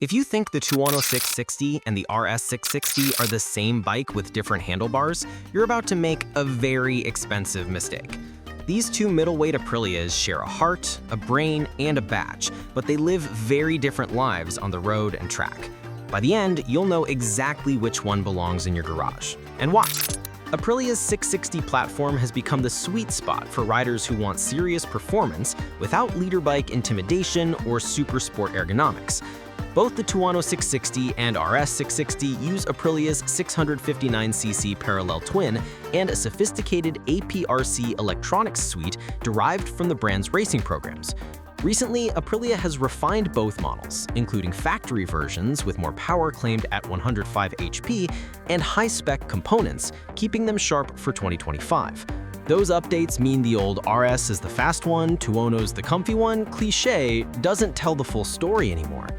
If you think the Tuono 660 and the RS 660 are the same bike with different handlebars, you're about to make a very expensive mistake. These two middleweight Aprilias share a heart, a brain, and a badge, but they live very different lives on the road and track. By the end, you'll know exactly which one belongs in your garage, and why. Aprilia's 660 platform has become the sweet spot for riders who want serious performance without leader bike intimidation or super sport ergonomics. Both the Tuono 660 and RS 660 use Aprilia's 659cc parallel twin and a sophisticated APRC electronics suite derived from the brand's racing programs. Recently, Aprilia has refined both models, including factory versions with more power claimed at 105 HP and high-spec components, keeping them sharp for 2025. Those updates mean the old RS is the fast one, Tuono's the comfy one cliché doesn't tell the full story anymore.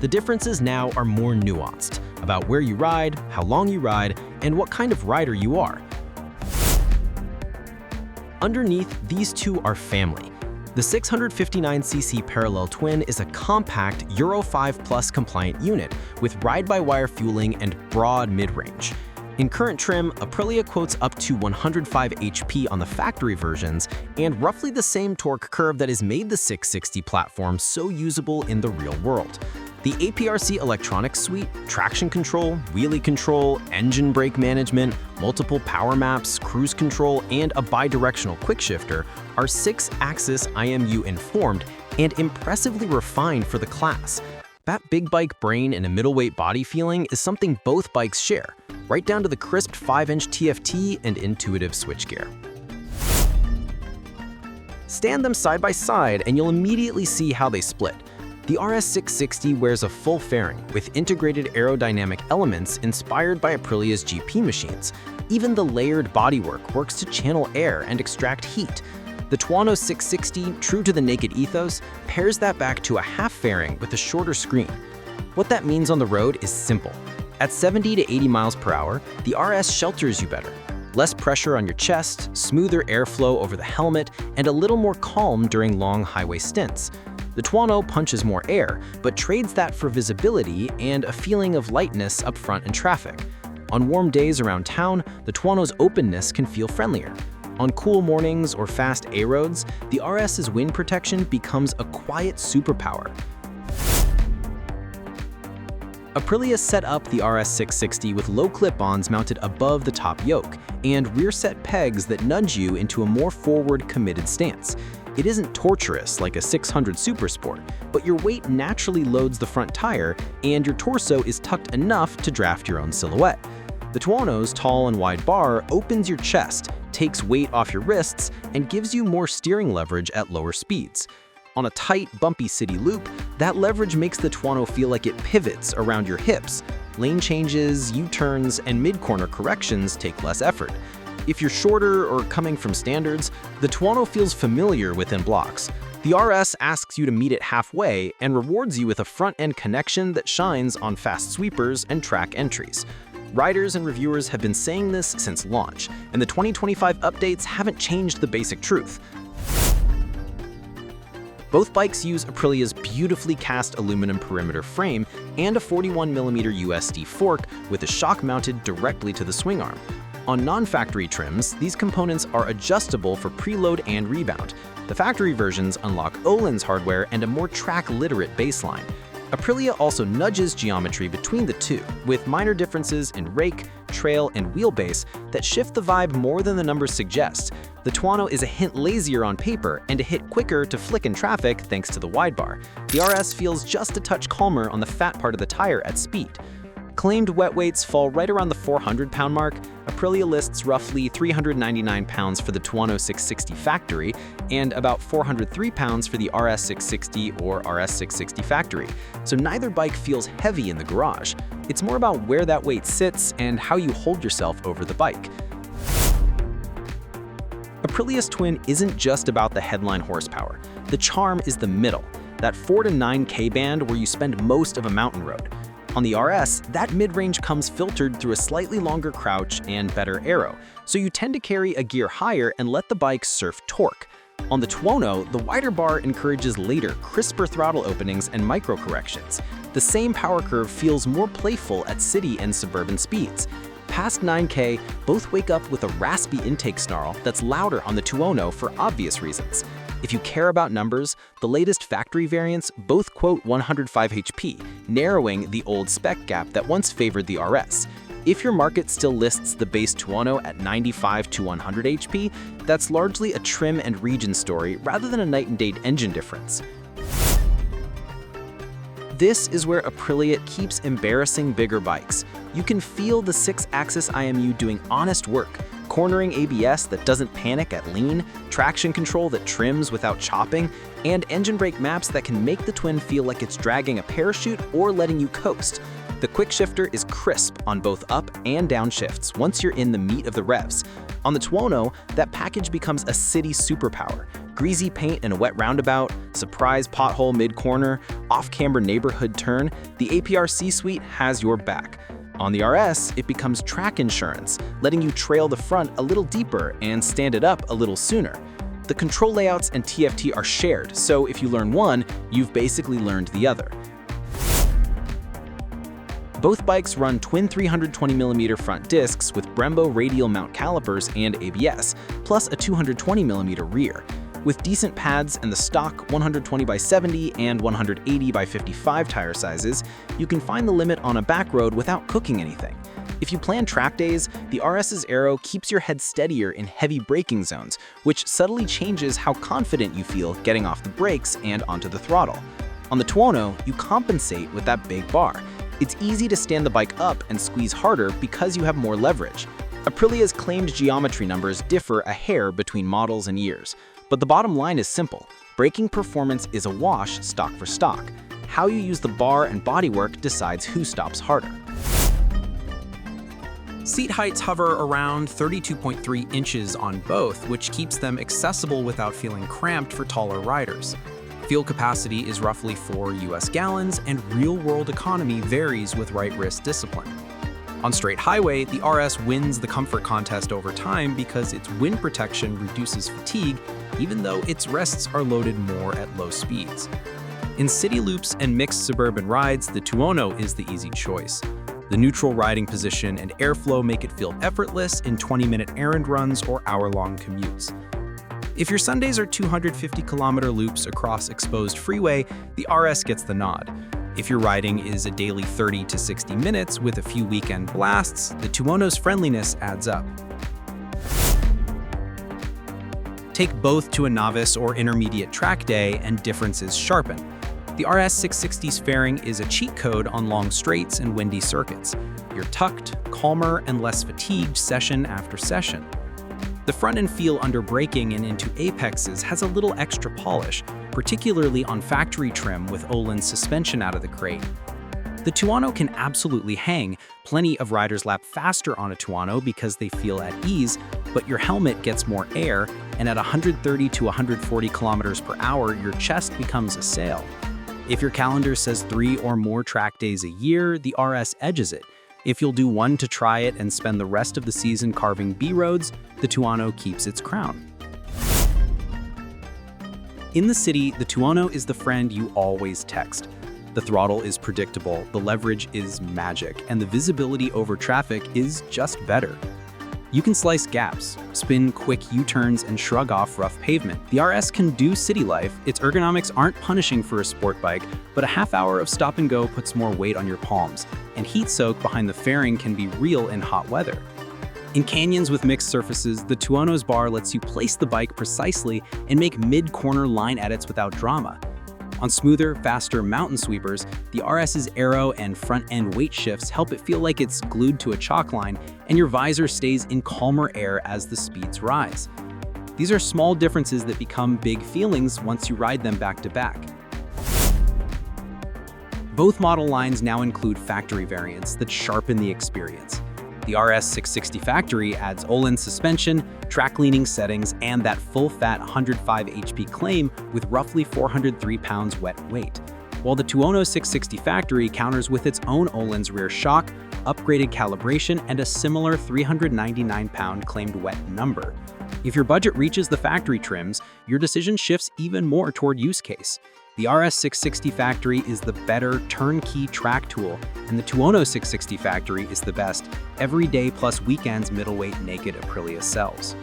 The differences now are more nuanced, about where you ride, how long you ride, and what kind of rider you are. Underneath, these two are family. The 659cc parallel twin is a compact Euro 5 Plus compliant unit with ride-by-wire fueling and broad mid-range. In current trim, Aprilia quotes up to 105 HP on the factory versions and roughly the same torque curve that has made the 660 platform so usable in the real world. The APRC electronics suite, traction control, wheelie control, engine brake management, multiple power maps, cruise control, and a bidirectional quickshifter are 6-axis IMU informed and impressively refined for the class. That big bike brain and a middleweight body feeling is something both bikes share, right down to the crisp 5-inch TFT and intuitive switchgear. Stand them side by side and you'll immediately see how they split. The RS 660 wears a full fairing with integrated aerodynamic elements inspired by Aprilia's GP machines. Even the layered bodywork works to channel air and extract heat. The Tuono 660, true to the naked ethos, pairs that back to a half fairing with a shorter screen. What that means on the road is simple. At 70 to 80 miles per hour, the RS shelters you better. Less pressure on your chest, smoother airflow over the helmet, and a little more calm during long highway stints. The Tuono punches more air, but trades that for visibility and a feeling of lightness up front in traffic. On warm days around town, the Tuono's openness can feel friendlier. On cool mornings or fast A roads, the RS's wind protection becomes a quiet superpower. Aprilia set up the RS 660 with low clip-ons mounted above the top yoke and rear-set pegs that nudge you into a more forward, committed stance. It isn't torturous like a 600 Supersport, but your weight naturally loads the front tire and your torso is tucked enough to draft your own silhouette. The Tuono's tall and wide bar opens your chest, takes weight off your wrists, and gives you more steering leverage at lower speeds. On a tight, bumpy city loop, that leverage makes the Tuono feel like it pivots around your hips. Lane changes, U-turns, and mid-corner corrections take less effort. If you're shorter or coming from standards, the Tuono feels familiar within blocks. The RS asks you to meet it halfway and rewards you with a front-end connection that shines on fast sweepers and track entries. Riders and reviewers have been saying this since launch, and the 2025 updates haven't changed the basic truth. Both bikes use Aprilia's beautifully cast aluminum perimeter frame and a 41mm USD fork with a shock mounted directly to the swing arm. On non-factory trims, these components are adjustable for preload and rebound. The factory versions unlock Öhlins hardware and a more track-literate baseline. Aprilia also nudges geometry between the two, with minor differences in rake, trail, and wheelbase that shift the vibe more than the numbers suggest. The Tuono is a hint lazier on paper and a hit quicker to flick in traffic thanks to the wide bar. The RS feels just a touch calmer on the fat part of the tire at speed. Claimed wet weights fall right around the 400-pound mark. Aprilia lists roughly 399 pounds for the Tuono 660 factory and about 403 pounds for the RS 660 or RS 660 factory. So neither bike feels heavy in the garage. It's more about where that weight sits and how you hold yourself over the bike. Aprilia's twin isn't just about the headline horsepower. The charm is the middle, that 4 to 9K band where you spend most of a mountain road. On the RS, that mid-range comes filtered through a slightly longer crouch and better aero, so you tend to carry a gear higher and let the bike surf torque. On the Tuono, the wider bar encourages later, crisper throttle openings and micro corrections. The The same power curve feels more playful at city and suburban speeds. Past 9K, both wake up with a raspy intake snarl that's louder on the Tuono for obvious reasons. If you care about numbers, the latest factory variants both quote 105 HP, narrowing the old spec gap that once favored the RS. If your market still lists the base Tuono at 95 to 100 HP, that's largely a trim and region story rather than a night and day engine difference. This is where Aprilia keeps embarrassing bigger bikes. You can feel the 6-axis IMU doing honest work, cornering ABS that doesn't panic at lean, traction control that trims without chopping, and engine brake maps that can make the twin feel like it's dragging a parachute or letting you coast. The quick shifter is crisp on both up and down shifts once you're in the meat of the revs. On the Tuono, that package becomes a city superpower. Greasy paint in a wet roundabout, surprise pothole mid-corner, off-camber neighborhood turn, the APR C-Suite has your back. On the RS, it becomes track insurance, letting you trail the front a little deeper and stand it up a little sooner. The control layouts and TFT are shared, so if you learn one, you've basically learned the other. Both bikes run twin 320mm front discs with Brembo radial mount calipers and ABS, plus a 220mm rear. With decent pads and the stock 120x70 and 180x55 tire sizes, you can find the limit on a back road without cooking anything. If you plan track days, the RS's aero keeps your head steadier in heavy braking zones, which subtly changes how confident you feel getting off the brakes and onto the throttle. On the Tuono, you compensate with that big bar. It's easy to stand the bike up and squeeze harder because you have more leverage. Aprilia's claimed geometry numbers differ a hair between models and years, but the bottom line is simple. Braking performance is a wash stock for stock. How you use the bar and bodywork decides who stops harder. Seat heights hover around 32.3 inches on both, which keeps them accessible without feeling cramped for taller riders. Fuel capacity is roughly 4 US gallons, and real-world economy varies with right wrist discipline. On straight highway, the RS wins the comfort contest over time because its wind protection reduces fatigue, even though its wrists are loaded more at low speeds. In city loops and mixed suburban rides, the Tuono is the easy choice. The neutral riding position and airflow make it feel effortless in 20-minute errand runs or hour-long commutes. If your Sundays are 250-kilometer loops across exposed freeway, the RS gets the nod. If your riding is a daily 30 to 60 minutes with a few weekend blasts, the Tuono's friendliness adds up. Take both to a novice or intermediate track day and differences sharpen. The RS 660's fairing is a cheat code on long straights and windy circuits. You're tucked, calmer, and less fatigued session after session. The front end feel under braking and into apexes has a little extra polish, particularly on factory trim with Öhlins suspension out of the crate. The Tuono can absolutely hang. Plenty of riders lap faster on a Tuono because they feel at ease, but your helmet gets more air, and at 130 to 140 kilometers per hour, your chest becomes a sail. If your calendar says 3 or more track days a year, the RS edges it. If you'll do one to try it and spend the rest of the season carving B-roads, the Tuono keeps its crown. In the city, the Tuono is the friend you always text. The throttle is predictable, the leverage is magic, and the visibility over traffic is just better. You can slice gaps, spin quick U-turns, and shrug off rough pavement. The RS can do city life. Its ergonomics aren't punishing for a sport bike, but a half hour of stop and go puts more weight on your palms, and heat soak behind the fairing can be real in hot weather. In canyons with mixed surfaces, the Tuono's bar lets you place the bike precisely and make mid-corner line edits without drama. On smoother, faster mountain sweepers, the RS's aero and front-end weight shifts help it feel like it's glued to a chalk line, and your visor stays in calmer air as the speeds rise. These are small differences that become big feelings once you ride them back to back. Both model lines now include factory variants that sharpen the experience. The RS 660 Factory adds Öhlins suspension, track-leaning settings, and that full-fat 105 HP claim with roughly 403 pounds wet weight, while the Tuono 660 Factory counters with its own Öhlins rear shock, upgraded calibration, and a similar 399-pound claimed wet number. If your budget reaches the factory trims, your decision shifts even more toward use case. The RS660 factory is the better turnkey track tool, and the Tuono 660 factory is the best everyday plus weekends middleweight naked Aprilia sells.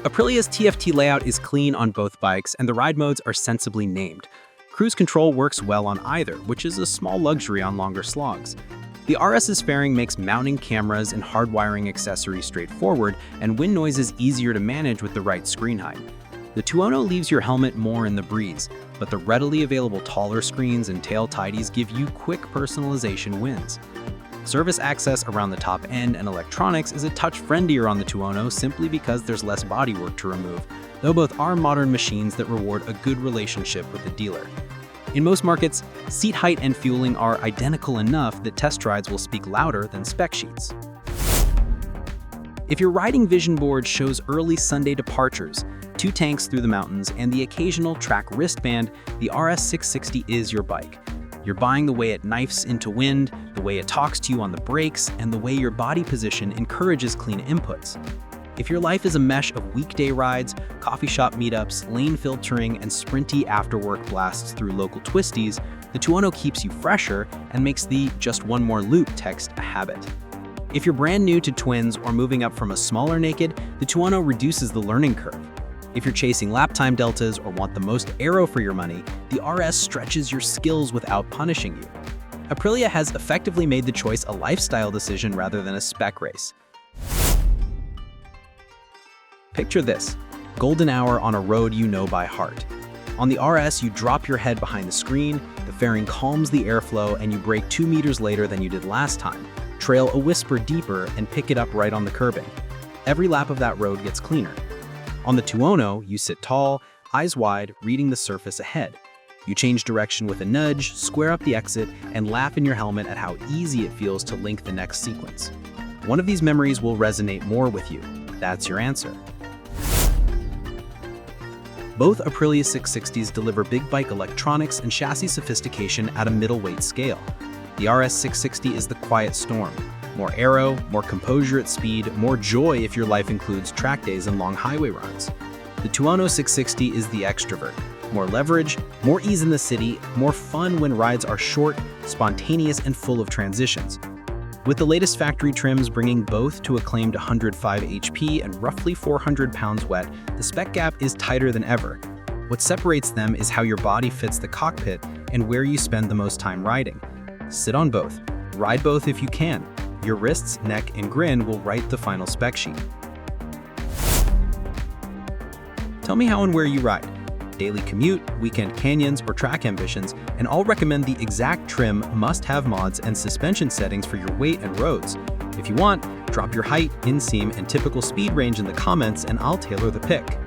Aprilia's TFT layout is clean on both bikes, and the ride modes are sensibly named. Cruise control works well on either, which is a small luxury on longer slogs. The RS's fairing makes mounting cameras and hardwiring accessories straightforward, and wind noise is easier to manage with the right screen height. The Tuono leaves your helmet more in the breeze, but the readily available taller screens and tail tidies give you quick personalization wins. Service access around the top end and electronics is a touch friendlier on the Tuono simply because there's less bodywork to remove, though both are modern machines that reward a good relationship with the dealer. In most markets, seat height and fueling are identical enough that test rides will speak louder than spec sheets. If your riding vision board shows early Sunday departures, 2 tanks through the mountains, and the occasional track wristband, the RS660 is your bike. You're buying the way it knifes into wind, the way it talks to you on the brakes, and the way your body position encourages clean inputs. If your life is a mesh of weekday rides, coffee shop meetups, lane filtering, and sprinty after-work blasts through local twisties, the Tuono keeps you fresher and makes the "just one more loop" text a habit. If you're brand new to twins or moving up from a smaller naked, the Tuono reduces the learning curve. If you're chasing lap time deltas or want the most aero for your money, the RS stretches your skills without punishing you. Aprilia has effectively made the choice a lifestyle decision rather than a spec race. Picture this: golden hour on a road you know by heart. On the RS, you drop your head behind the screen, the fairing calms the airflow, and you brake 2 meters later than you did last time, trail a whisper deeper, and pick it up right on the curbing. Every lap of that road gets cleaner. On the Tuono, you sit tall, eyes wide, reading the surface ahead. You change direction with a nudge, square up the exit, and laugh in your helmet at how easy it feels to link the next sequence. One of these memories will resonate more with you. That's your answer. Both Aprilia 660s deliver big bike electronics and chassis sophistication at a middleweight scale. The RS 660 is the quiet storm. More aero, more composure at speed, more joy if your life includes track days and long highway runs. The Tuono 660 is the extrovert. More leverage, more ease in the city, more fun when rides are short, spontaneous, and full of transitions. With the latest factory trims bringing both to a claimed 105 HP and roughly 400 pounds wet, the spec gap is tighter than ever. What separates them is how your body fits the cockpit and where you spend the most time riding. Sit on both. Ride both if you can. Your wrists, neck, and grin will write the final spec sheet. Tell me how and where you ride. Daily commute, weekend canyons, or track ambitions, and I'll recommend the exact trim, must-have mods, and suspension settings for your weight and roads. If you want, drop your height, inseam, and typical speed range in the comments and I'll tailor the pick.